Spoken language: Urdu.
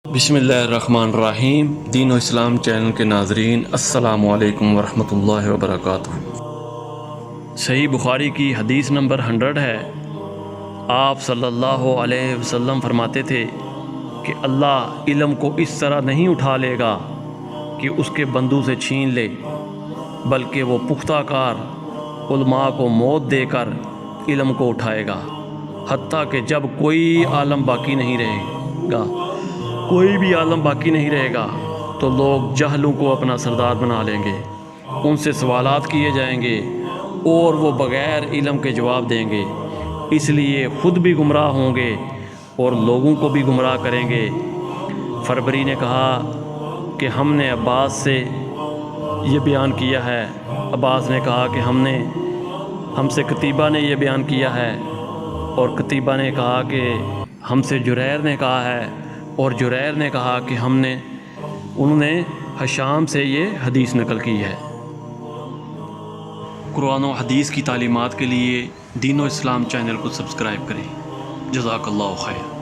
بسم اللہ الرحمن الرحیم۔ دین و اسلام چینل کے ناظرین السلام علیکم ورحمۃ اللہ وبرکاتہ۔ صحیح بخاری کی حدیث نمبر 100 ہے۔ آپ صلی اللہ علیہ وسلم فرماتے تھے کہ اللہ علم کو اس طرح نہیں اٹھا لے گا کہ اس کے بندوں سے چھین لے، بلکہ وہ پختہ کار علماء کو موت دے کر علم کو اٹھائے گا، حتیٰ کہ جب کوئی عالم باقی نہیں رہے گا، کوئی بھی عالم باقی نہیں رہے گا تو لوگ جہلوں کو اپنا سردار بنا لیں گے، ان سے سوالات کیے جائیں گے اور وہ بغیر علم کے جواب دیں گے، اس لیے خود بھی گمراہ ہوں گے اور لوگوں کو بھی گمراہ کریں گے۔ فربری نے کہا کہ ہم نے عباس سے یہ بیان کیا ہے، عباس نے کہا کہ ہم سے قتیبہ نے یہ بیان کیا ہے، اور قتیبہ نے کہا کہ ہم سے جریر نے کہا ہے، اور جریر نے کہا کہ انہوں نے ہشام سے یہ حدیث نقل کی ہے۔ قرآن و حدیث کی تعلیمات کے لیے دین و اسلام چینل کو سبسکرائب کریں۔ جزاک اللہ خیر۔